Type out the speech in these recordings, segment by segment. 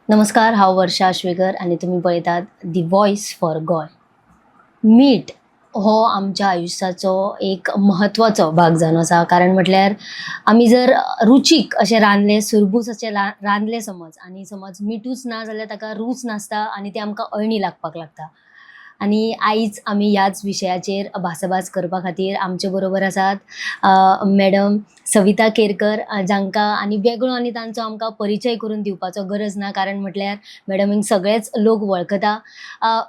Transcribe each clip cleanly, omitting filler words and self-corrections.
नमस्कार, हांव वर्षा आश्वेकर आणि तुम्ही पळयतात दी वॉयस फॉर गोय. मीठ हो आमच्या आयुश्याचो एक म्हत्वाचो भाग जावन आसा. कारण म्हटल्यार आमी जर रुचीक अशें रांदलें, सुरबूस अशें रांदलें समज आनी समज मिठूच ना जाल्यार ताका रूच नासता आनी ती आमकां अळणी लागपाक लागता. आणि आयज आमी ह्याच विशयाचेर भासाभास करपा खातीर आमचे बरोबर आसात मॅडम सविता केरकर, जांकां आनी वेगळो आनी तांचो आमकां परिचय करून दिवपाचो गरज ना. कारण म्हटल्यार मॅडमींक सगळेच लोक वळखता.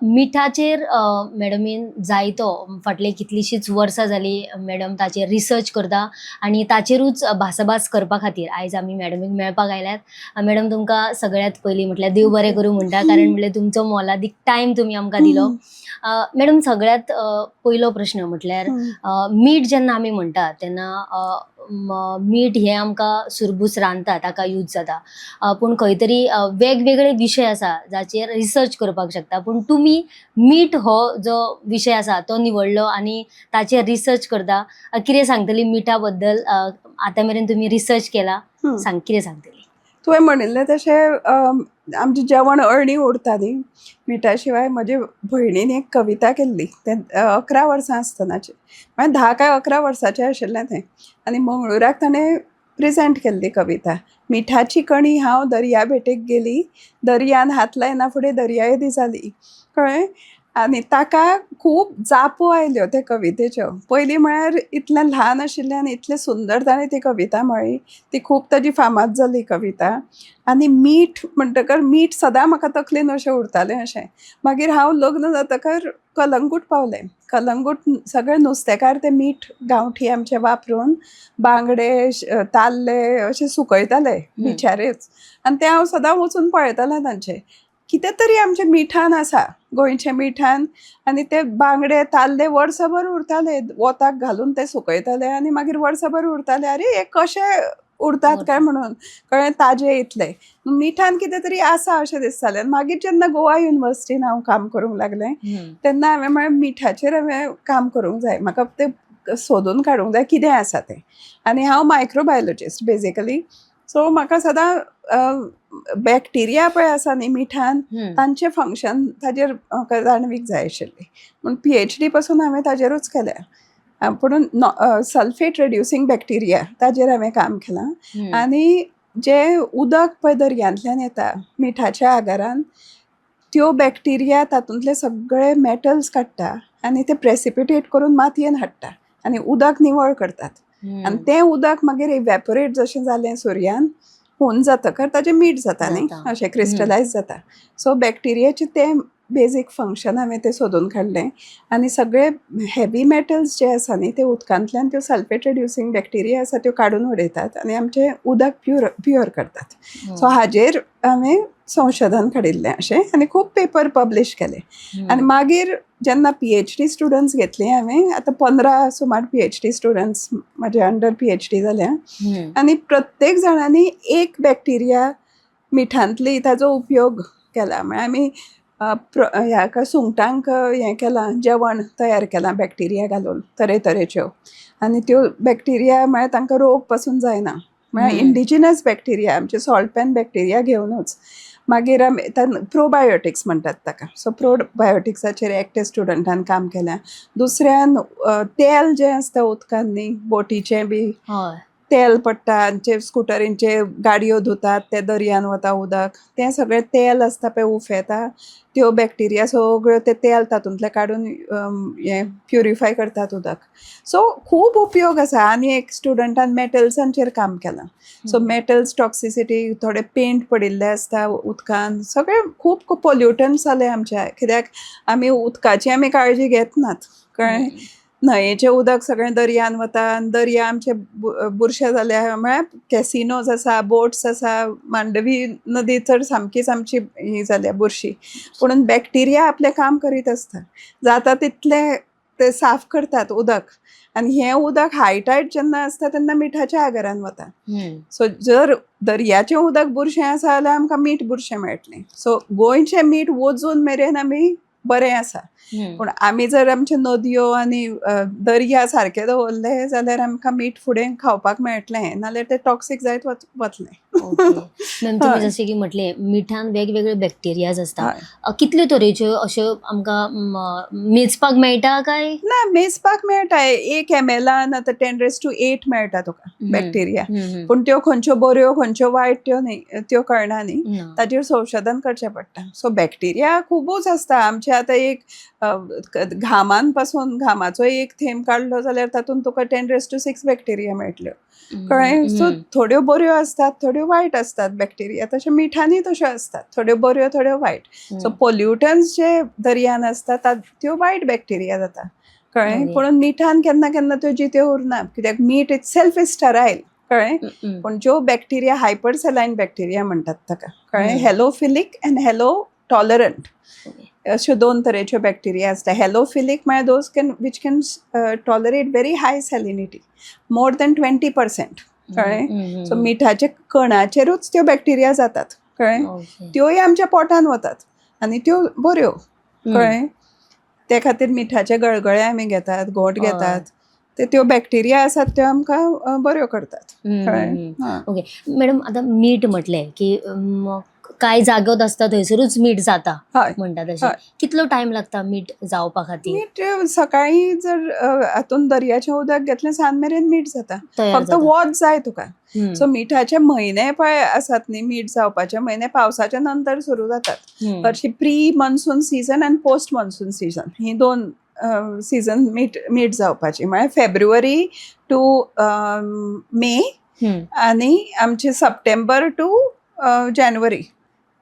मिठाचेर मॅडमीन जायतो फाटली कितलीशींच वर्सां जालीं मॅडम ताचेर रिसर्च करता आनी ताचेरूच भासाभास करपा खातीर आयज आमी मॅडमीक मेळपाक आयल्यात. मॅडम तुमकां सगळ्यात पयलीं म्हटल्यार देव बरें करूं म्हणटा, कारण म्हटल्यार तुमचो मोलादीक टायम तुमी आमकां दिलो. मॅडम सगळ्यात पयलो प्रश्न म्हटल्यार मीठ जेन्ना आमी म्हणटा तेन्ना मीठ हे आमकां सुरबूस रांदता ताका यूज जाता, पूण खंय तरी वेगवेगळे विशय आसा जाचेर रिसर्च करपाक शकता. पूण तुमी मीठ हो जो विशय आसा तो निवडलो आनी ताचेर रिसर्च करता. कितें सांगतली मिठा बद्दल? आतां मेरेन तुमी रिसर्च केला, सांग कितें सांगतली? तुवें म्हणिल्लें तशें आमचें जेवण अळणी उरता न्ही मिठा शिवाय. म्हजे भयणीन एक कविता केल्ली तें 11 वर्सां आसतनाचें, म्हळ्यार 10 काय 11 वर्साचें आशिल्लें तें. आनी मंगळुराक ताणें प्रेजेंट केल्ली कविता. मिठाची कणी हांव दर्या भेटेक गेली, दर्यान हात लायना फुडें दर्या येदी जाली. कळ्ळें? आनी ताका खूब जापो आयल्यो ते कवितेच्यो. पयलीं म्हळ्यार इतलें ल्हान आशिल्लें आनी इतलें सुंदर ताणें ती कविता म्हळी. ती खूब ताजी फामाद जाली कविता. आनी मीठ म्हणटकर मीठ सदां म्हाका तकलेन अशें उरतालें अशें. मागीर हांव लग्न जातकर कलंगूट पावलें. कलंगूट सगळे नुस्तेकार तें मीठ गांवठी आमचें वापरून बांगडे, ताल्ले अशें सुकयताले बिचारेच. आनी तें हांव सदां वचून पळयतालें तांचें. कितें तरी आमचें मिठान आसा, गोंयचें मिठान. आनी ते बांगडे ताल्ले वर्सभर उरताले, वोताक घालून ते सुकयताले आनी मागीर वर्सभर उरताले. अरे हे कशे उरतात काय म्हणून कळ्ळें, ताजे इतले मिठान कितें तरी आसा अशें दिसतालें. मागीर जेन्ना गोवा युनिवर्सिटीन हांव काम करूंक लागलें तेन्ना हांवें म्हळें मिठाचेर हांवें काम करूंक जाय, म्हाका तें सोदून काडूंक जाय कितें आसा तें. आनी हांव मायक्रोबायोलॉजिस्ट बेजिकली. सो म्हाका सदां बॅक्टेरिया पळय आसा न्ही मिठान, तांचें फंक्शन ताजेर म्हाका जाणवीक जाय आशिल्ली. म्हूण PhD पासून हांवें ताजेरूच केल्या. पूण सल्फेट रेड्युसींग बॅक्टेरिया ताजेर हांवें काम केलां. आनी जें उदक पळय दर्यांतल्यान येता मिठाच्या आगारान, त्यो बॅक्टेरिया तातूंतले सगळे मेटल्स काडटा आनी ते प्रेसिपिटेट करून मातयेन हाडटा आनी उदक निवळ करतात. आनी तें उदक मागीर इवॅपोरेट जशें जालें सुर्यान होवन जातकर ताजें मीठ जाता न्ही, अशें क्रिस्टलायज जाता. सो बॅक्टेरियाचें तें बेजीक फंक्शन हांवें तें सोदून काडलें. आनी सगळे हेवी मेटल्स जे आसा न्ही ते उदकांतल्यान त्यो सल्फेट रेड्युसींग बॅक्टेरिया आसा त्यो काडून उडयतात आनी आमचें उदक प्युअर करतात. सो हाजेर हांवें संशोधन काडिल्लें अशें आनी खूब पेपर पब्लीश केले. आनी मागीर जेन्ना PhD स्टुडंट्स घेतलीं हांवें, आतां 15 सुमार PhD स्टुडंट्स म्हाजे अंडर PhD जाल्या. आनी प्रत्येक जाणांनी एक बॅक्टेरिया मिठांतली ताजो उपयोग केला. म्हळ्यार आमी ह्या सुंगटांक हें केलां, जेवण तयार केलां बॅक्टेरिया घालून तरेतरेच्यो. आनी त्यो बॅक्टेरिया म्हळ्यार तांकां रोग पासून जायना. म्हळ्यार इंडिजिनस बॅक्टेरिया आमचे सॉल्ट पॅन बॅक्टेरिया घेवनूच. मागीर आमी प्रोबायोटिक्स म्हणटात ताका. सो प्रोबायोटिक्साचेर एकट्या स्टुडंटान काम केलां. दुसऱ्यान तेल जें आसता उदकान न्ही, बोटीचें बी तेल पडटा, जे स्कुटरींचे गाडयो धुतात ते दर्यान वता उदक, तें सगळें तेल आसता पळय उफेता, त्यो बॅक्टेरिया सगळ्यो ते तेल तातूंतले काडून हें प्युरिफाय करतात उदक. सो खूब उपयोग आसा. आनी एक स्टुडंटान मेटल्सांचेर काम केलां. सो मेटल्स टॉक्सिसिटी, थोडे पेंट पडिल्ले आसता उदकान, सगळें खूब पोल्युटन्स जाले आमच्या. कित्याक आमी उदकाची आमी काळजी घेत नात, कळ्ळें. न्हंयेचें उदक सगळें दर्यान वता आनी दर्या आमचे बुरशे जाल्या. म्हळ्यार कॅसिनोज आसा, बोट्स आसा, मांडवी नदी तर सामकीच आमची ही जाल्या बुरशी. पूण बॅक्टेरिया आपलें काम करीत आसता. जाता तितलें ते साफ करतात उदक. आनी हें उदक हाय टायड जेन्ना आसता तेन्ना मिठाच्या आगारान वता. सो जर दर्याचें उदक बुरशें आसा जाल्यार आमकां मीठ बुरशें मेळटलें. सो गोंयचें मीठ वचून मेरेन आमी बरें आसा. पूण आमी जर आमच्यो नदयो आनी दर्या सारके दवरले जाल्यार आमकां मीठ फुडें खावपाक मेळटलें, नाल्यार तें टॉक्सीक जायत वतलें. ओके मॅम तुम्ही हय जशें की म्हटले मिठान वेगवेगळे बॅक्टेरियाज असता हय कितल्यो तरेच्यो अश्यो आमकां मेजपाक मेळटा काय ना मेजपाक मेळटा 1 ml आतां 10⁸ मेळटा तुका बॅक्टेरिया पूण त्यो खंयच्यो बऱ्यो खंयच्यो वायट त्यो न्ही त्यो कळना न्ही ना ताजेर संशोधन करचें पडटा सो बॅक्टेरिया खुबूच आसता आमचे आतां एक घामान पासून घामाचो एक थेंब काडलो जाल्यार तातूंत तुका 10⁻⁶ बॅक्टेरिया मेळटल्यो कळ्ळें सो थोड्यो बऱ्यो आसतात थोड्यो वायट आसतात बॅक्टेरिया तशें मिठांनी तश्यो आसतात थोड्यो बऱ्यो थोड्यो वायट सो पोल्युटन्स जे दर्यान आसता त्यो वायट बॅक्टेरिया जाता कळ्ळें ओके पूण मिठान केन्ना केन्ना त्यो जित्यो उरना कित्याक मीठ इट सेल्फ इज स्टरायल कळ्ळें पूण ज्यो बॅक्टेरिया हायपर सॅलायन बॅक्टेरिया म्हणटात ताका कळ्ळें हॅलोफिलीक एंड हॅलो टॉलरंट अश्यो 2 तरेच्यो बॅक्टेरिया आसता हॅलोफिलीक म्हळ्यार those which can tolerate very high salinity more than 20% कळ्ळें सो मिठाचे कणाचेरूच त्यो बॅक्टेरिया जातात कळ्ळें ओके त्योय आमच्या पोटान वतात आनी त्यो बऱ्यो कळ्ळें ते खातीर मिठाचे गळगळे आमी घेतात घोट हय घेतात ते त्यो बॅक्टेरिया आसात त्यो आमकां बऱ्यो करतात कळ्ळें हां ओके मॅडम आतां मीठ म्हटलें की कांय जागोत आसता थंयसरूच मीठ जाता हय म्हणटा तशें हय कितलो टायम लागता मीठ जावपा खातीर मीठ सकाळी जर हातून दर्याचें उदक घेतलें सांज मेरेन मीठ जाता तयार फक्त जाता वोत जाय तुका हम्म, सो मिठाचे म्हयने पळय आसात न्ही मीठ जावपाचे म्हयने पावसाच्या नंतर सुरू जातात हम्म, हरशी प्री मनसून सिजन आनी पोस्ट मनसून सिजन ही 2 सिजन मीठ जावपाची म्हळ्यार फेब्रुवारी टू मे हम्म, आनी आमचे सप्टेंबर टू जानेवारी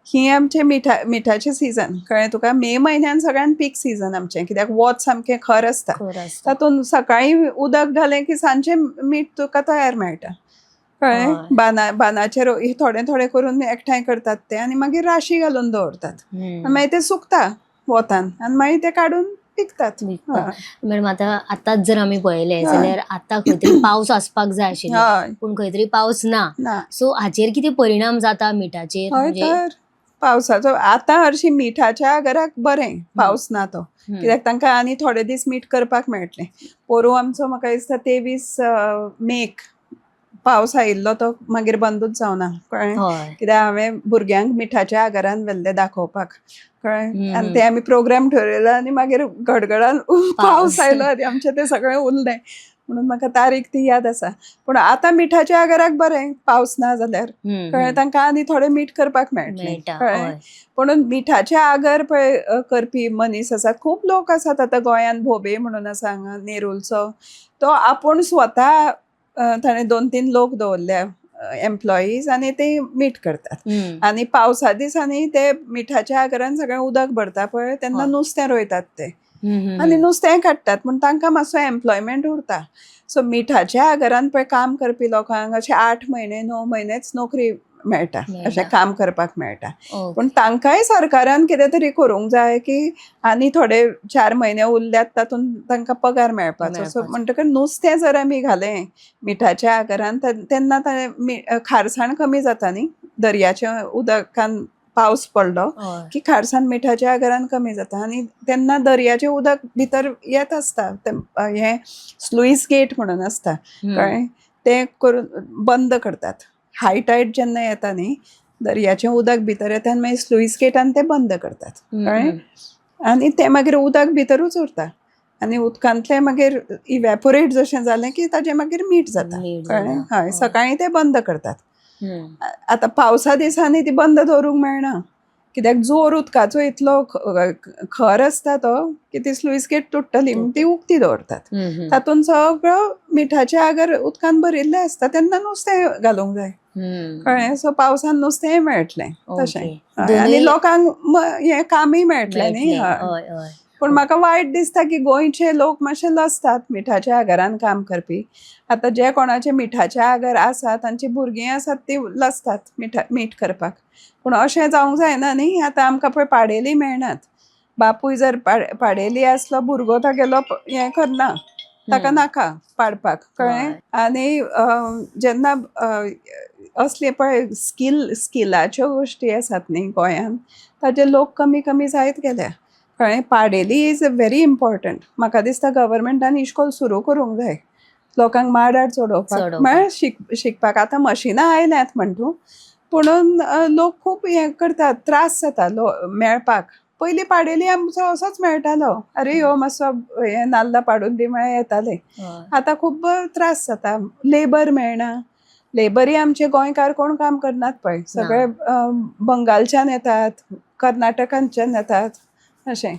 ही आमचे मिठाचे सिजन कळ्ळें तुका मे म्हयन्यान सगळ्यान पीक सिजन आमचें कित्याक वोत सामकें खर आसता खर आसता तातूंत सकाळीं उदक घालें की सांजचें मीठ तुका तयार मेळटा कळ्ळें हय बानाचेर थोडें थोडें करून एकठांय करतात ते आनी मागीर राशी घालून दवरतात आनी मागीर ते सुकता वोतान आनी मागीर ते काडून विकतात विकता हय मॅडम आतांच जर आमी पळयलें जाल्यार आतां खंय तरी पावस आसपाक जाय आशिल्लो हय पूण खंय तरी पावस ना ना सो हाचेर कितें परिणाम जाता मिठाचेर हय म्हणजे तर पावसाचो आतां हरशीं मिठाच्या घराक बरें पावस ना तो कित्याक तांकां आनी थोडे दीस मीठ करपाक मेळटलें पोरू आमचो म्हाका दिसता 23 मेक पावस आयिल्लो तो मागीर बंदूच जावना कळ्ळें हय कित्याक हांवें भुरग्यांक मिठाच्या आगारान व्हेल्ले दाखोवपाक कळ्ळें आनी ते हम्म, आमी प्रोग्राम ठरयलो आनी मागीर गडगडान पावस आयलो आनी आमचें तें सगळें उरलें म्हणून म्हाका तारीख ती याद आसा पूण आतां मिठाच्या आगाराक बरें पावस ना जाल्यार कळ्ळें तांकां आनी थोडें मीठ करपाक मेळटलें मेळटा कळ्ळें हय म्हणून मिठाचे आगर पळय करपी मनीस आसात खूब लोक आसात आतां गोंयान भोबे म्हणून आसा हांगा नेरुलचो तो आपूण स्वता ताणें 2-3 लोक दवरल्या एम्प्लॉईज आनी ते मीठ करतात हम्म, आनी पावसा दिसांनी ते मिठाच्या आगारान सगळें उदक भरता पळय तेन्ना हय नुस्तें रोयतात ते आनी हम्म, नुस्तें काडटात म्हण तांकां मातसो एम्प्लॉयमेंट उरता सो मिठाच्या आगारान पळय काम करपी लोकांक अशे 8 म्हयने 9 म्हयनेच नोकरी मेळटा अशें मेळटा काम करपाक मेळटा पूण ओके तांकांय सरकारान कितें तरी करूंक जाय की आनी थोडे 4 म्हयने उरल्यात तातूंत तांकां पगार मेळपाचो सो मेळपाचो म्हणटकच नुस्तें जर आमी घालें मिठाच्या आगारान तेन्ना खारसाण कमी जाता न्ही दर्याच्या उदकान पावस पडलो हय की खारसाण मिठाच्या आगारान कमी जाता आनी तेन्ना दर्याचें उदक भितर येत आसता हें स्लुईस गेट म्हणून आसता कळ्ळें तें करून बंद करतात हाय टायड जेन्ना येता न्ही दर्याचें उदक भितर येता आनी मागीर स्लुईस गेटान ते बंद करतात कळ्ळें आनी तें मागीर उदक भितरूच उरता आनी उदकांतलें मागीर इवॅपोरेट जशें जालें की ताजें मागीर मीठ जाता मीठ कळ्ळें जाता हय हय सकाळीं ते बंद करतात हम्म, आतां पावसा दिसांनी ती बंद दवरूंक मेळना कित्याक जोर उदकाचो इतलो खर आसता तो की ती स्लुईस गेट तुट्टली म्हूण ती उक्ती दवरतात तातूंत सगळो मिठाचे आगर उदकान भरिल्ले आसता तेन्ना नुस्तें घालूंक जाय कळ्ळें सो पावसान नुस्तेंय मेळटलें तशें ओके हय आनी लोकांक हें कामय मेळटलें न्ही मेळटलें हय हय हय पूण म्हाका वायट दिसता की गोंयचे लोक मातशे लजतात मिठाच्या आगारान काम करपी आतां जे कोणाचे मिठाचे आगार आसा तांची भुरगीं आसात ती लजतात मीठ करपाक पूण अशें जावंक जायना न्ही आतां आमकां पळय पाडेली मेळनात बापूय जर पाडेली आसलो भुरगो तागेलो हें करना ताका नाका पाडपाक कळ्ळें हय आनी जेन्ना असले पळय स्किलाच्यो गोश्टी आसात न्ही गोंयान ताजे लोक कमी कमी जायत गेल्या कळ्ळें पाडेली इज व्हेरी इम्पॉर्टंट म्हाका दिसता गव्हर्मेंटान इश्कोल सुरू करूंक जाय लोकांक माडार चडोवपाक म्हळ्यार शिकपाक आतां मशिनां आयल्यांत म्हणटू पुणून लोक खूब हें करतात, त्रास जाता मेळपाक. पयलीं पाडेली आमचो असोच मेळटालो, अरे यो मातसो हें नाल्ल पाडून दी म्हळ्यार येताले. आतां खूब त्रास जाता, लेबर मेळना. लेबरी आमचे गोंयकार कोण काम करनात पळय, सगळे बंगालच्यान येतात, कर्नाटकांच्यान येतात अशें.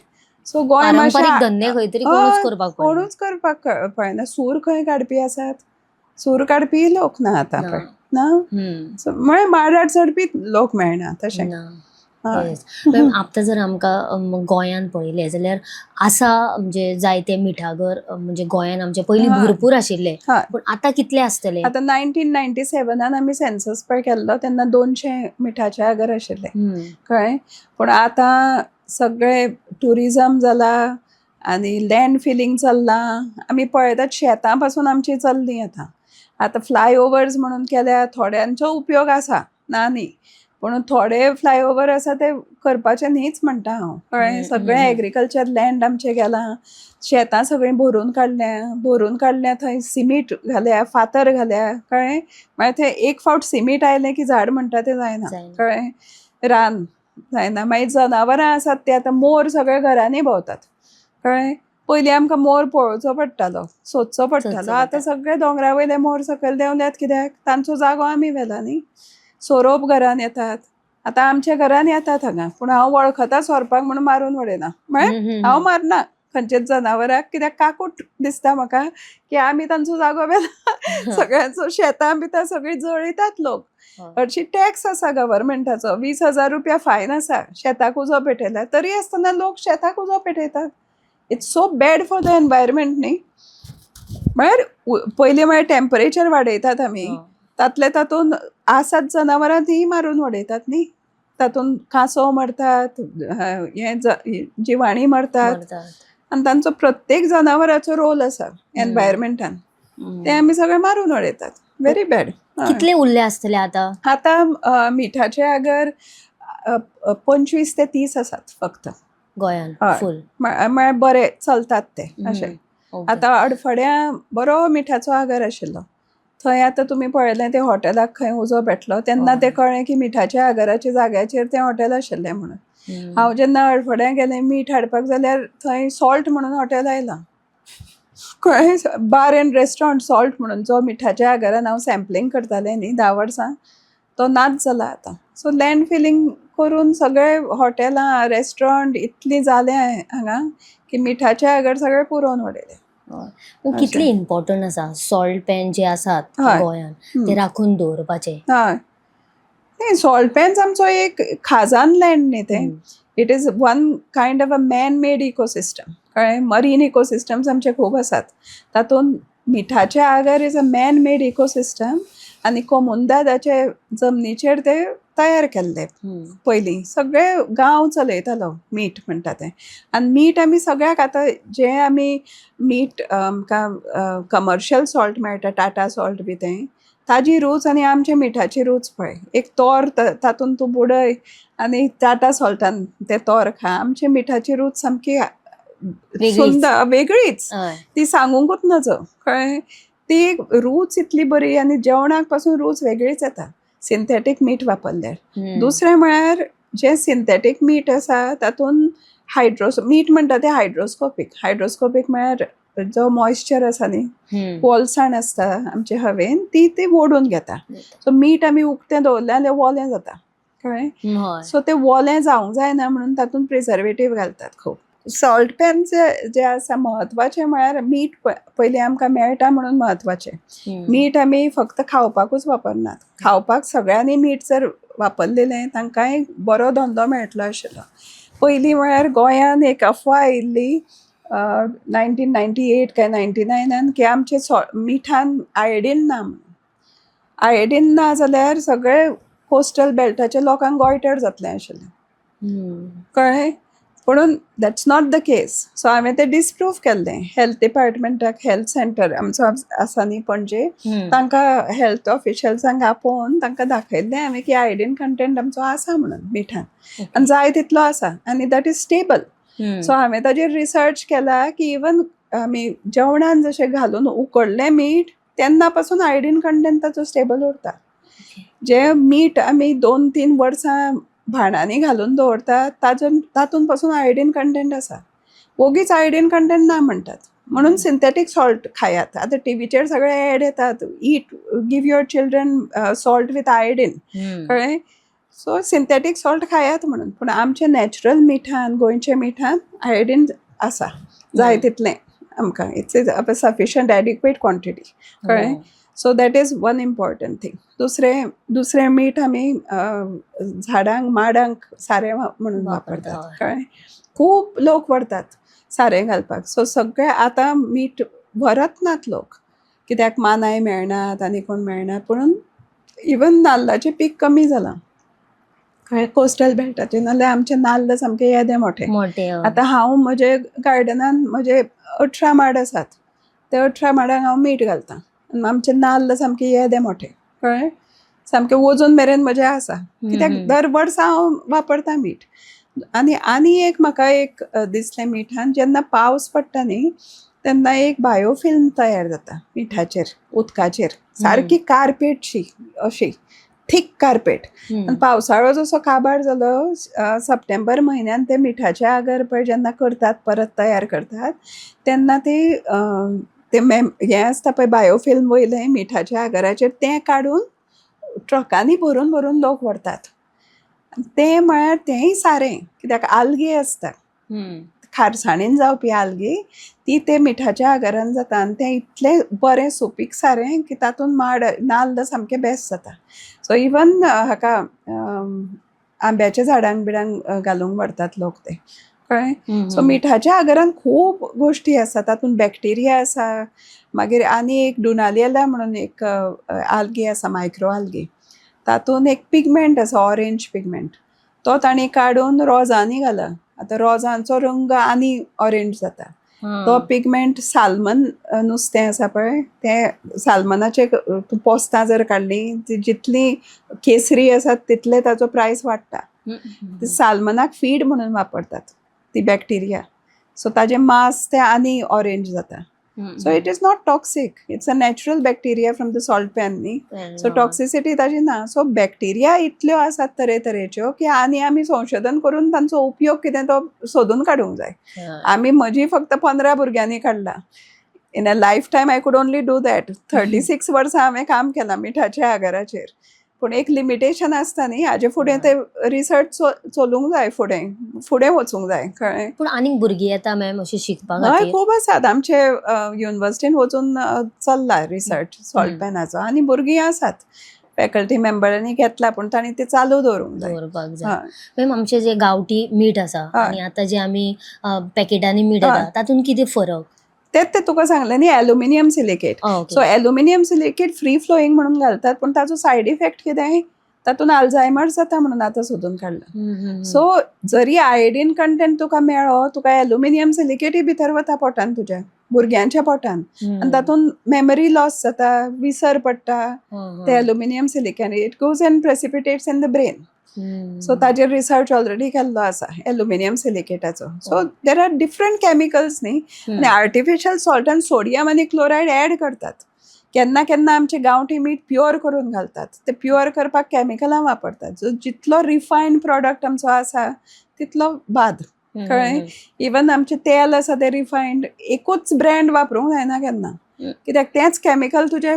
सो गोंय पारंपारीक धंदे खंय तरी कोणूच करपाक पळयना. कोणूच करपाक पळयना. सूर खंय काडपी आसात, सूर काडपी लोक ना आतां पळय ना. म्हळ्यार माडार चडपी लोक मेळना तशें. आतां जर आमकां गोंयान पळयलें जाल्यार आसा म्हणजे जायते मिठागर म्हणजे गोंयान आमचे पयलीं भरपूर आशिल्ले, पूण आतां कितले आसतले? आतां 1997 आमी सेन्सस पळय केल्लो तेन्ना 200 मिठाचे आगर आशिल्ले कळ्ळें. पूण आतां सगळे ट्युरिजम जाला आनी लँड फिलिंग चल्लां. आमी पळयतात शेतां पासून आमची चल्लीं आतां फ्लायओवर्स म्हणून केल्या, थोड्यांचो उपयोग आसा ना न्ही, पूण थोडे फ्लायओवर आसा ते करपाचे न्हीच म्हणटा हांव कळ्ळें. सगळें एग्रीकल्चर लँड आमचें गेलां, शेतां सगळीं भरून काडल्या थंय सिमीट घाल्या, फातर घाल्या कळ्ळें. म्हळ्यार थंय एक फावट सिमीट आयलें की झाड म्हणटा तें जायना कळ्ळें, रान जायना. मागीर जनावरां आसात ते आतां मोर सगळे घरांनी भोंवतात कळ्ळें. पयलीं आमकां मोर पळोवचो पडटालो, सोदचो पडटालो. आतां सगळे दोंगरा वयले मोर सकयल देंवल्यात, कित्याक तांचो जागो आमी व्हेला न्ही. सोरोप घरान येतात, आतां आमच्या घरान येतात हांगा, पूण हांव वळखता सोरपाक म्हणून मारून उडयना. म्हळ्यार हांव मारना खंयचेच जनावराक, कित्याक काकूट दिसता म्हाका की आमी तांचो जागो व्हेला. सगळ्यांचो शेतां बितां सगळीं जळयतात लोक. हरशी टॅक्स आसा गव्हर्मेंटाचो, 20,000 रुपया फायन आसा शेताक उजो पेटयल्यार, तरी आसतना लोक शेताक उजो पेटयतात. It's so bad for the environment न्ही. म्हळ्यार पयलीं म्हळ्यार टेम्परेचर वाडयतात आमी, तातले तातूंत आसात जनावरां तीं मारून उडयतात न्ही. तातूंत कांसो मरतात, जिवाणी मरतात, आनी तांचो प्रत्येक जनावरांचो रोल आसा एनवायरमेंटान. ते आमी सगळे मारून उडयतात. Very bad. कितले उरले आसतले आतां मिठाचे आगर 25 ते 30 आसात फक्त गोंयान. म्हळ्यार बरे चलतात ते अशें. आतां अडफड्या बरो मिठाचो आगर आशिल्लो, थंय आतां तुमी पळयलें ते हॉटेलाक खंय उजो पेटलो तेन्ना तें कळ्ळें की मिठाच्या आगाराच्या जाग्याचेर तें हॉटेल आशिल्लें म्हणून. हांव जेन्ना अडफड्या गेलें मीठ हाडपाक जाल्यार थंय सॉल्ट म्हणून हॉटेल आयलां कळ्ळें. बार एंड रेस्टॉरंट सॉल्ट म्हणून, जो मिठाच्या आगारान हांव सॅम्पलिंग करतालें न्ही 10 वर्सां, तो नाच जाला आतां. सो लँड फिलिंग करून सगळे हॉटेलां रेस्टॉरंट इतलीं जाल्या हांगा की मिठाचे आगर सगळे पुरोवन उडयले. कितली इम्पॉर्टंट आसा सॉल्ट पॅन जे आसात गोंयान ते राखून दवरपाचे? हय, नाही सॉल्ट पॅन्स आमचो एक खाजान लँड न्ही ते. It is one kind of a man made ecosystem कळ्ळें. मरीन इकोसिस्टम्स आमचे खूब आसात, तातूंत मिठाचे आगर is a man made ecosystem. आनी कोमुंदादाचे जमनीचेर ते तयार केल्ले पयलीं. सगळे गांव चलयतालो मीठ म्हणटा तें. आनी मीठ आमी सगळ्याक आतां जें आमी मीठ आमकां कमर्शियल सॉल्ट मेळटा, टाटा सॉल्ट बी तें, ताजी रूच आनी आमचे मिठाची रूच पळय. एक तोर तातूंत तूं बुडय आनी टाटा सॉल्टान तें तोर खा. आमची मिठाची रूच सामकी सुंदर वेगळीच, ती सांगूंकूच नजो कळ्ळें. ती रूच इतली बरी आनी जेवणाक पासून रूच वेगळीच येता सिंथेटीक मीठ वापरल्यार. दुसरें म्हळ्यार जें सिंथेटीक मीठ आसा तातूंत मीठ म्हणटा तें हायड्रोस्कोपीक म्हळ्यार जो मॉइश्चर आसा न्ही, ओलसाण आसता आमचे हवेन, ती ओडून घेता. सो मीठ आमी उक्तें दवरलें जाल्यार वोलें जाता कळ्ळें. सो तें वोलें जावंक जायना म्हणून तातूंत प्रिझर्वेटीव घालतात खूब. सॉल्ट पॅन्स जे आसा म्हत्वाचे म्हळ्यार मीठ पयलीं आमकां मेळटा म्हणून म्हत्वाचें. मीठ आमी फक्त खावपाकूच वापरनात. खावपाक सगळ्यांनी मीठ जर वापरलेलें तांकांय बरो धंदो मेळटलो आशिल्लो. पयलीं म्हळ्यार गोंयान एक अफवा आयिल्ली 1998 काय 99 की आमचे मिठान आयोडीन ना म्हणून. आयोडीन ना जाल्यार सगळे कोस्टल बेल्टाच्या लोकांक गोयटर जातलें आशिल्लें कळ्ळें. म्हणून that's not the case. So हांवें तें डिस्प्रूव केल्लें. हेल्थ डिपार्टमेंटाक हेल्थ सेंटर आमचो आसा न्ही पणजे, तांकां हेल्थ ऑफिशियल्सांक आपोवन तांकां दाखयल्लें हांवें की आयोडीन कंटेंट आमचो आसा म्हणून मिठान, आनी जाय तितलो आसा आनी दॅट इज स्टेबल. सो हांवें ताजेर रिसर्च केला की इवन आमी जेवणान जशें घालून उकडलें मीठ तेन्ना पासून आयोडीन कंटेंट ताचो स्टेबल उरता. जें मीठ आमी 2-3 वर्सां भाणांनी घालून दवरतात तातूंत पासून आयोडीन कंटेंट आसा. वोगीच आयोडीन कंटेंट ना म्हणटात. म्हणून सिंथेटीक सॉल्ट खायात. आतां टीव्हीचेर सगळे एड येतात, eat give your children salt with iodine, कळ्ळें. सो सिंथेटीक सॉल्ट खायात म्हणून. पूण आमचे नॅचरल मिठान, गोंयच्या मिठान आयोडीन आसा जाय तितलें आमकां. इट्स सफिशियंट एडिक्वेट क्वॉन्टिटी, कळ्ळें. So that is one important thing. दुसरें मीठ आमी झाडांक माडांक सारें म्हणून वापरतात, कळ्ळें. खूब लोक व्हरतात सारें घालपाक. सो सगळे आतां मीठ व्हरत नात लोक, कित्याक मानाय मेळनात आनी कोण मेळनात. पुणून इवन नाल्लाचें पीक कमी जालां कळ्ळें कोस्टल बेल्टाचेर. नाल्यार आमचे नाल्ल सामके येदे मोठे. आतां हांव म्हजे गार्डनान म्हजे 18 माड आसात. ते 18 माडांक हांव मीठ घालतां. आमचे नाल्ल सामके येदे मोठे, कळ्ळें. सामके वजून मेरेन म्हजे आसा, कित्याक दर वर्सा हांव वापरतां मीठ. आनी एक म्हाका एक दिसलें मिठान, जेन्ना पावस पडटा न्ही तेन्ना एक बायोफिल्म तयार जाता मिठाचेर, उदकाचेर, सारकी कार्पेटशी अशी थीक कार्पेट. आनी पावसाळो जसो काबार जालो सप्टेंबर म्हयन्यान ते मिठाचे आगर पळय जेन्ना करतात, परत तयार करतात, तेन्ना ते हें आसता पळय बायोफिल्म वयलें मिठाच्या आगाराचेर, तें काडून ट्रकांनी भरून भरून लोक व्हरतात. तें म्हळ्यार तेंय सारें, कित्याक आल्गी आसता, खारसाणीन जावपी आल्गी, ती ते मिठाच्या आगारान जाता. आनी तें इतलें बरें सुपीक सारें की तातूंत नाल्ल सामके बेस्ट जाता. सो इवन हाका आंब्याच्या झाडांक बिडांक घालूंक व्हरतात लोक ते, कळ्ळें. सो मिठाच्या आगारान खूब गोश्टी आसा. तातूंत बॅक्टेरिया आसा. मागीर आनी एक डुनालिएला म्हणून एक आल्गी आसा, मायक्रो आल्गी. तातूंत एक पिगमेंट आसा, ऑरेंज पिगमेंट. तो तांणी काडून रोजांनी घाला. आतां रोजांचो रंग आनी ऑरेंज जाता. तो पिगमेंट साल्मन नुस्तें आसा पळय, तें साल्मनाचे तूं पोस्तां जर काडलीं, ती जितली केसरी आसात तितले ताचो प्रायस वाडटा. साल्मनाक फीड म्हणून वापरतात ती बॅक्टेरिया. सो ताजें मांस तें आनी ऑरेंज जाता. So it is not toxic. It's a natural bacteria from the salt pan न्ही. सो टॉक्सिसिटी ताजी ना. सो बॅक्टेरिया इतल्यो आसात तरेतरेच्यो की आमी संशोधन करून तांचो उपयोग कितें तो सोदून काडूंक जाय. आमी म्हजी फक्त 15 भुरग्यांनी काडला. In a life time I could only do that. 36 वर्सां हांवें काम केलां मिठाच्या आगाराचेर. पूण एक लिमिटेशन आसता न्ही, हाजे फुडें ते रिसर्च चलूंक जाय, फुडें वचूंक जाय, कळ्ळें. पूण आनीक भुरगीं येता मॅम अशी शिकपा हय, खातीर? खूब आसात. आमचे युनिवर्सिटीन वचून चल्ला रिसर्च सॉल्ट पॅनाचो, आनी भुरगीं आसात. फॅकल्टी मेंबरांनी घेतला, पूण तांणी ते चालू दवरपाक जाय. मॅम आमचे जे गांवठी मीठ आसा आनी आतां जे आमी पॅकेटांनी मीठ येता, तातूंत कितें फरक? तें तुका सांगलें न्ही, aluminium silicate. So aluminium silicate free flowing म्हणून घालतात, पूण ताचो सायड इफेक्ट कितें, तातूंत अल्झायमर्स जाता म्हणून आतां सोदून काडला. सो जरी आयोडीन कंटेंट तुका मेळ्ळो, तुका एल्युमिनियम सिलिकेटूय भितर वता पोटान तुज्या, भुरग्यांच्या पोटान, आनी तातूंत मेमरी लॉस जाता, विसर पडटा. ते aluminium silicate it goes and precipitates in the brain. So ताजेर रिसर्च ऑलरेडी केल्लो आसा एल्युमिनियम सिलिकेटाचो. So there are different chemicals न्ही. आनी आर्टिफिशियल सॉल्टान सोडियम आनी क्लोरायड एड करतात. केन्ना केन्ना आमचे गांवठी मीठ प्युअर करून घालतात. ते प्युअर करपाक कॅमिकलां वापरतात. सो जितलो रिफायंड प्रॉडक्ट आमचो आसा तितलो बाद, कळ्ळें. इवन आमचें तेल आसा तें रिफायंड. एकूच ब्रँड वापरूंक जायना केन्ना, कित्याक तेंच कॅमिकल तुजे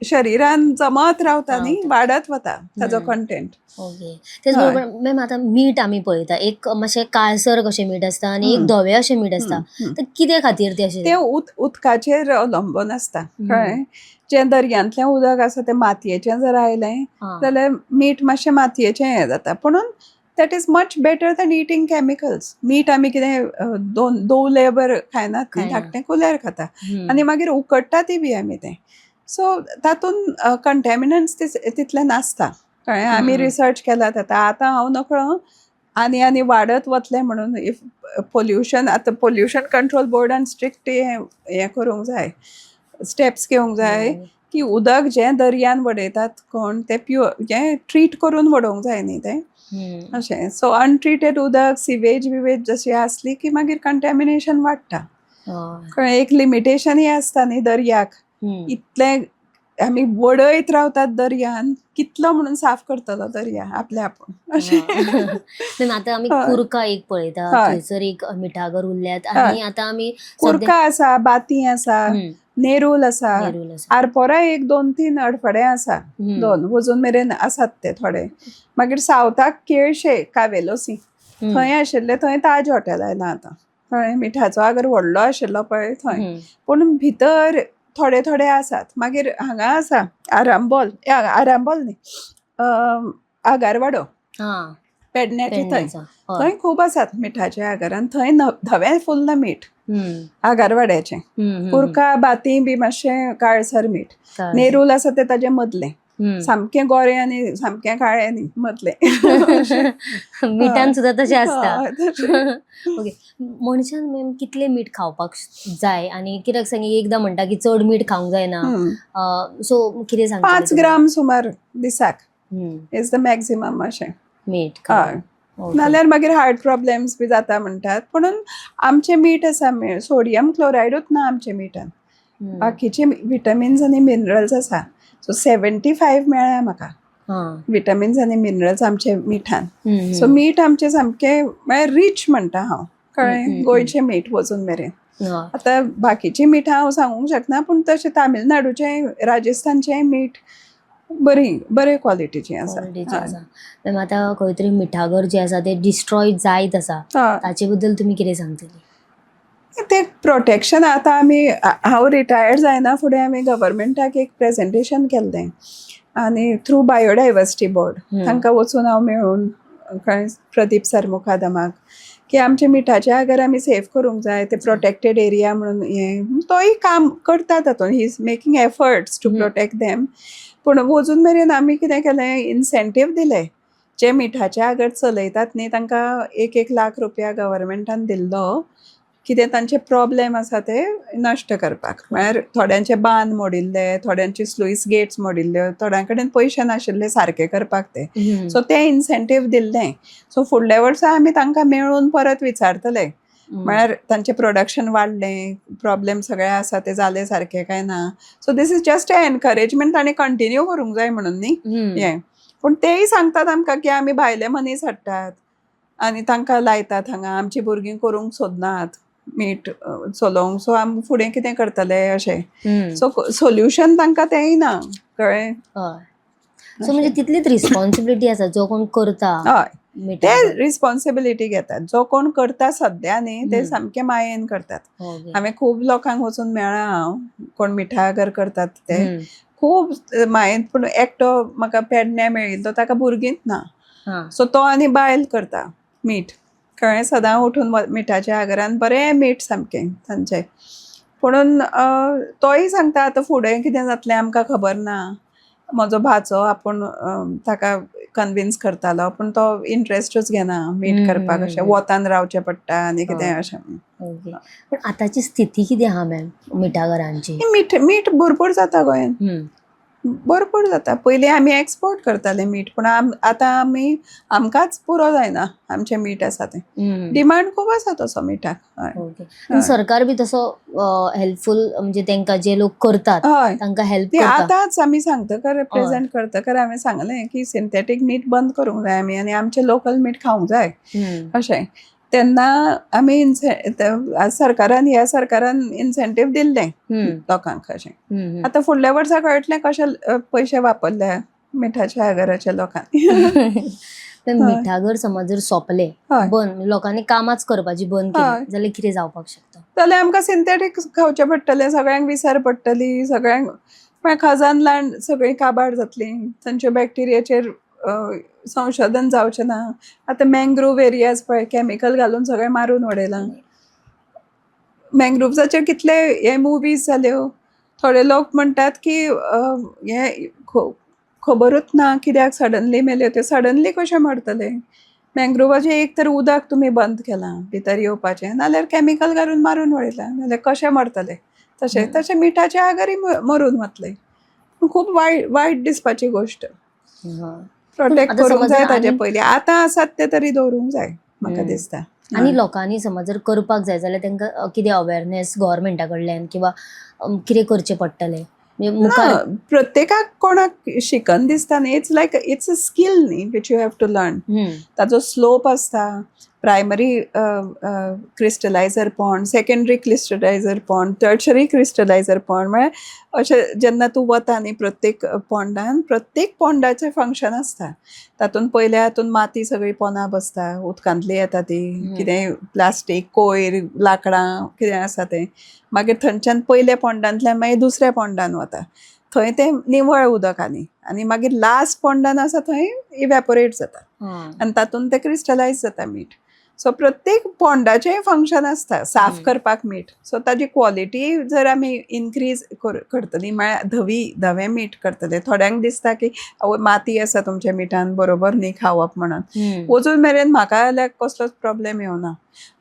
शरिरान जमत रावता न्ही, वाडत वता ताजो कंटेंट. ओके. तेच बरोबर मॅम. आतां मीठ आमी पळयता, एक मातशें काळसर कशें मीठ आसता आनी एक धवें अशें मीठ आसता. तर कित्या खातीर तें अशें? तें उदकाचेर अवलंबून आसता, कळ्ळें. जें दर्यांतलें उदक आसा तें मातयेचें जर आयलें जाल्यार मीठ मातशें मातयेचें हें जाता. पुणून that is much better than eating chemicals. मीठ आमी कितें दवले बर खायनात न्ही, धाकटें कुलेर खाता, आनी मागीर उकडटातय बी आमी तें. सो तातूंत कंटॅमिनंट्स तितले नासता, कळ्ळें. आमी रिसर्च केलात आतां हांव नकळो आनी वाडत वतलें म्हणून. इफ पोल्युशन, आतां पोल्युशन कंट्रोल बोर्डान स्ट्रिक्ट हें करूंक जाय, स्टेप्स घेवंक जाय की उदक जें दर्यान वडयतात कोण तें हें ट्रीट करून वडोवंक जाय न्ही तें, अशें. सो अनट्रिटेड उदक, सिवेज बिवेज जशी आसली की मागीर कंटॅमिनेशन वाडटा. हय. एक लिमिटेशनय आसता न्ही दर्याक. हम्म. इतले आमी वडयत रावतात दर्यान, कितलो म्हणून साफ करतलो दर्या आपले आपूण अशें. नाही, आता आम्ही हय. कुरका एक पळयता, हय. थंयसर एक मिठागर उरल्यात हय. आणि आता आम्ही कुरका आसा, बाती आसा, हम्म, नेरूल आसा, नेरूल आसा. आरपोरा एक 2-3 अडफडे आसा. हम्म. 2 वचून मेरेन आसात ते थोडे. मागीर सावथाक केळशे, कावेलोसी हम्म. थंय आशिल्ले, थंय ताज हॉटेल आयलां आतां. थंय मिठाचो आगर व्हडलो आशिल्लो पळय थंय. हम्म. पूण भितर थोडे थोडे आसात. मागीर हांगा आसा आरांबोल, आरांबोल न्ही, आगारवाडो हा, पेडण्याचे थंय. पेडण्याचा. हय. थंय खूब आसात मिठाचे आगार आनी थंय धवें फुल्ल मीठ हम्म. आगारवाड्याचें. हम्म, हम्म, कुरका बाती बी मातशें काळसर मीठ. कळ्ळें. नेरूल आसा ते ताजे मदले. हम्म. सामकें गोरें आनी सामकें काळें न्ही, मदलें. मिठान सुद्धा तशें आसता. हय, तशें. ओके. मनशान मॅम कितलें मीठ खावपाक जाय आनी कित्याक सांग एकदां म्हणटा की चड मीठ खावंक जायना, सो कितें सांगतले 5 तुमी? ग्राम सुमार दिसाक हम्म. इज द मॅक्सिमम अशें. मीठ हय. खावप. ओके. नाल्यार मागीर हार्ट प्रॉब्लेम्स बी जाता म्हणटात. म्हणून आमचें मीठ आसा, सोडियम क्लोरायडूच ना आमच्या मिठान. हम्म. बाकीचे विटमिन्स आनी मिनरल्स आसा. सो 75 मेळ्ळ्या म्हाका हा. विटमिन्स आनी मिनरल्स आमचे मिठान. हम्म, सो मीठ आमचें सामकें म्हळ्यार रिच म्हणटा हांव, कळ्ळें. हम्म. गोंयचें मीठ वचून मेरेन. हय. आतां बाकीचीं मिठां हांव सांगूंक शकना, पूण तशें तामिळनाडूचें, राजस्थानचें मीठ बरे क्वॉलिटीचें आसा. क्वॉलिटीचे आसा. मॅम आतां खंय तरी मिठागर जे आसा ते डिस्ट्रॉय जायत आसा, हय. ताचे बद्दल तुमी कितें सांगतली? ते प्रोटेक्शन आतां आमी, हांव रिटायर्ड जायना फुडें आमी गव्हर्मेंटाक एक प्रेजेंटेशन केल्लें आनी थ्रू बायोडायवर्सिटी बोर्ड तांकां वचून हांव मेळून कळ्ळें, प्रदीप सरमुखादमाक, की आमचे मिठाचे आगर आमी सेफ करूंक जाय, ते प्रोटेक्टेड एरिया म्हणून हें तोय काम करता तातूंत. He is making efforts to protect them. पूण वचून मेरेन आमी कितें केलें, इन्सेंटीव दिले. जे मिठाचे आगर चलयतात न्ही तांकां 1-1 लाख रुपया गव्हर्मेंटान दिल्लो, कितें तांचे प्रॉब्लेम आसा ते नश्ट करपाक. म्हळ्यार थोड्यांचे बांद मोडिल्ले, थोड्यांचे स्लुईस गेट्स मोडिल्ल्यो, थोड्यां कडेन पयशे नाशिल्ले सारके करपाक ते. हम्म. सो ते इन्सेंटीव दिल्लें. सो फुडल्या वर्सा आमी तांकां मेळून परत विचारतले, म्हळ्यार तांचें प्रोडक्शन वाडलें, प्रॉब्लेम सगळे आसा ते जाले सारके काय ना. So this is just a encouragement, तांणी कंटिन्यू करूंक जाय म्हणून न्ही हें. पूण तेय सांगतात आमकां की आमी भायले मनीस हाडटात आनी तांकां लायतात हांगा, आमचीं भुरगीं करूंक सोदनात मीठ चलोवंक. सो आमी फुडें कितें करतले अशें. सो सोल्युशन तांकां तेंय ना, कळ्ळें. हय. सो म्हणजे तितलीच रिस्पॉन्सिबिलिटी आसा जो कोण करता हय, ते मिठागर. रिस्पॉन्सिबिलिटी घेतात. जो कोण करता सद्या न्ही ते हम्म. सामके मायेन करतात. ओके. हांवें खूब लोकांक वचून मेळ्ळां हांव, कोण मिठागर करतात ते हम्म. खूब मायेन. पूण एकटो म्हाका पेडण्या मेळिल्लो, ताका भुरगींच ना. हा. सो तो आनी बायल करता मीठ, कळ्ळें. सदां उठून मिठाच्या आगरान बरें मीठ सामकें तांचें. पुणून तोय सांगता आतां फुडें कितें जातलें आमकां खबर ना. म्हजो भाचो आपूण ताका कन्विन्स करतालो, पूण तो इंट्रस्टूच घेना मीठ करपाक. अशें वतान रावचें पडटा आनी कितें अशें. ओके. पण आतांची स्थिती कितें आहा मॅम मिठागरांची? मीठ भरपूर जाता गोंयान, हम्म. भरपूर जाता. पयलीं आमी एक्सपोर्ट करताले मीठ, पूण आतां आमकांच पुरो जायना आमचें मीठ आसा तें. हम्म. डिमांड खूब आसा तसो मिठाक. हय. ओके. आणि सरकार बी तसो हेल्पफुल म्हणजे तांकां जे लोक करतात हय. तांकां हेल्प ते करता. आतांच आमी सांगतकर, रिप्रेझेंट करतकर हांवें सांगलें की सिंथेटीक मीठ बंद करूंक जाय आमी आनी आमचें लोकल मीठ खावंक जाय हम्म. अशें. तेन्ना आमी ह्या सरकारान इन्सेंटीव दिल्लें हम्म. लोकांक अशें. हम्म. आतां फुडल्या वर्सा कळटलें कशे पयशे वापरले मिठाच्या आगाराच्या लोकांनी. पण मिठागर समज जर सोंपले, हय. बंद, लोकांनी कामाच करपाची बंद हय. केली जाल्यार कितें जावपाक शकता? जाल्यार आमकां सिंथेटीक खावचें पडटलें. सगळ्यांक विसर पडटली, सगळ्यांक खजान लायन सगळीं काबार जातली. तांच्या बॅक्टेरियाचेर संशोधन जावचें ना. आतां मँग्रोव एरियाज पळय, कॅमिकल घालून सगळें मारून उडयलां. मँग्रोव्जाचेर कितले हे मुवीज जाल्यो. थोडे लोक म्हणटात की हे खबरूच ना कित्याक सडनली मेल्यो त्यो. सडनली कशे मरतले? मँग्रोवाचें एक तर उदक तुमी बंद केलां भितर येवपाचें, नाल्यार कॅमिकल घालून मारून उडयलां, नाल्यार कशे मरतले? तशें मिठाचे आगारी मरून वतले. खूब वायट दिसपाची गोश्ट. हय. प्रोटेक्ट आतां करूंक समज जाय जर ताजे आनी पयलीं. आतां आसात ते तरी दवरूंक जाय म्हाका दिसता. आणि लोकांनी समज जर करपाक जाय जाल्यार तांकां कितें अवेरनेस गव्हर्मेंटा कडल्यान किंवा कितें करचें पडटलें म्हणजे मुखार ना प्रत्येकाक कोणाक शिकन दिसता न्ही इट्स अ स्कील न्ही which you have to learn. ताजो स्लोप आसता. Primary crystalliser pond, secondary crystalliser pond, tertiary crystalliser pond. म्हळ्यार अशें जेन्ना तूं वता न्ही प्रत्येक पॉंडाचें फंक्शन आसता. तातूंत पयल्या हातून माती सगळी पोंदां बसता, उदकांतली येता ती, कितेंय प्लास्टीक, कोयर, लांकडां कितें आसा तें. मागीर थंयच्यान पयल्या पॉंडांतल्यान मागीर दुसऱ्या पॉंडान वता. थंय तें निवळ उदकांनी आनी मागीर लास्ट पॉंडान आसा थंय इवॅपोरेट जाता आनी तातूंत तें क्रिस्टलायज जाता मीठ. सो प्रत्येक पॉंडाचें फंक्शन आसता साफ करपाक मीठ. सो ताजी क्वॉलिटी जर आमी इनक्रीज करतलीं म्हळ्यार धवें मीठ करतले. थोड्यांक दिसता की आवय माती आसा तुमच्या मिठान बरोबर न्ही खावप म्हणून. अजून मेरेन म्हाका जाल्यार कसलोच प्रॉब्लेम येवना.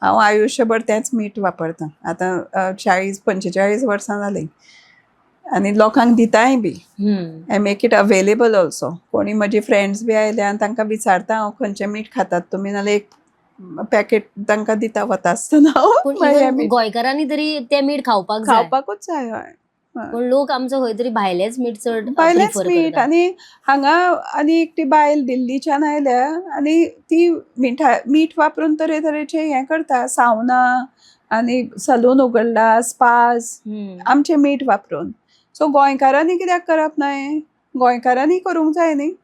हांव आयुश्यभर तेंच मीठ वापरतां. आतां 40-45 वर्सां जालीं आनी लोकांक दिताय बी. I make it available also. कोणी म्हजी फ्रेंड्स बी आयल्या तांकां विचारता हांव खंयचें मीठ खातात तुमी, नाल्यार एक पॅकेट तांकां दिता वता आसतना. पूण इवन गोंयकारांनी तरी तें मीठ खावपाक जाय. खावपाकूच जाय. हय पूण लोक आमचो खंय तरी भायलेच मीठ चड भायलेंच प्रिफर मीठ. करतात. आनी हांगा आनी एकटी बायल दिल्लीच्यान आयल्या आनी ती मीठ वापरून तरेतरेचे हें करता. सावनां आनी सलून उगडला, स्पाज आमचें मीठ वापरून. सो गोंयकारांनी कित्याक करप ना हें? गोंयकारांनी करूंक जाय न्ही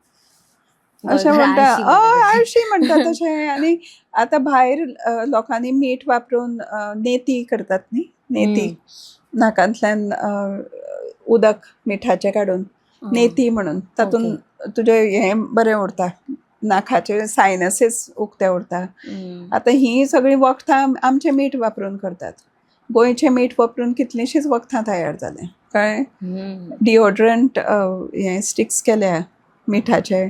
अशें म्हणटा. हय आळशी म्हणटा तशें. आनी आतां भायर लोकांनी मीठ वापरून नेती करतात न्ही. नेती नाकांतल्यान उदक मिठाचें काडून नेती म्हणून. तातूंत तुजें हें बरें उरता, नाकाचे सायनसीस उक्ते उरता. आतां हीं सगळीं वखदां आमचें मीठ वापरून करतात. गोंयचें मीठ वापरून कितलींशींच वखदां तयार जाल्या कळ्ळें. डिओड्रंट हें स्टिक्स केल्या मिठाचे.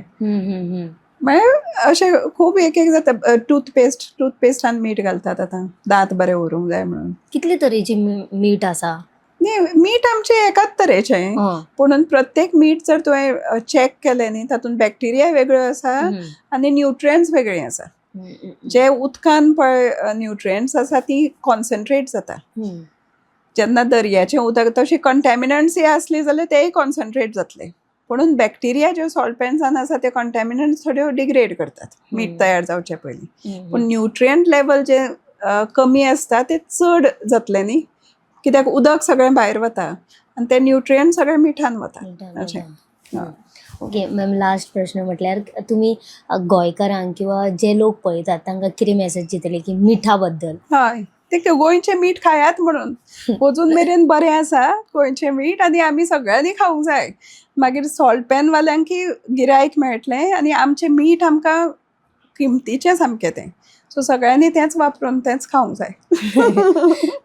म्हळ्यार अशें खूब एक जाता. टूथपेस्टान मीठ घालतात आतां दांत बरें उरूंक जाय म्हणून. कितले तरेची मीठ आसा? न्ही मीठ आमचें एकाच तरेचें. पुणून प्रत्येक मीठ जर तुवें चॅक केलें न्ही तातूंत बॅक्टेरिया वेगळ्यो आसा आनी न्युट्रियंट्स वेगळीं आसा. जे उदकान पळय न्युट्रियंट्स आसा ती कॉन्सन्ट्रेट जाता. जेन्ना दर्याचें उदक तशी कंटॅमिनंट्स आसली जाल्यार तेय कॉन्सन्ट्रेट जातले. पुणून बॅक्टेरिया ज्यो सॉल्ट पॅन्सान आसा ते कंटॅमिनंट्स थोड्यो डिग्रेड करतात मीठ तयार जावचे पयलीं. पूण न्युट्रियंट लेवल जे कमी आसता ते चड जातले न्ही कित्याक उदक सगळें भायर वता आनी ते न्युट्रियंट सगळें मिठान वता अशें. ओके मॅम, लास्ट प्रश्न म्हटल्यार तुमी गोंयकारांक किंवा जे लोक पळयतात तांकां कितें मॅसेज दितले की मिठा बद्दल? हय ते गोंयचें मीठ खायात म्हणून. अजून मेरेन बरें आसा गोंयचें मीठ आनी आमी सगळ्यांनी खावंक जाय. मागीर सॉल्ट पॅन वाल्यांकी गिरायक मेळटलें आनी आमचें मीठ आमकां किमतीचें सामकें तें. सो सगळ्यांनी तेंच वापरून तेंच खावंक जाय.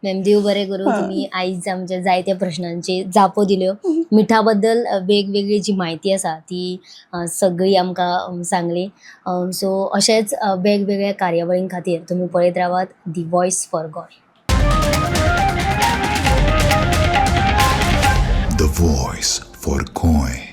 मॅम देव बरें करूं. तुमी आयज आमच्या जायत्या प्रश्नांची जापो दिल्यो. मिठा बद्दल वेगवेगळी जी म्हायती आसा ती सगळी आमकां सांगली. सो अशेंच वेगवेगळ्या कार्यावळीं खातीर तुमी पळयत रावात दी वॉयस फॉर गोय. The Voice for Goy.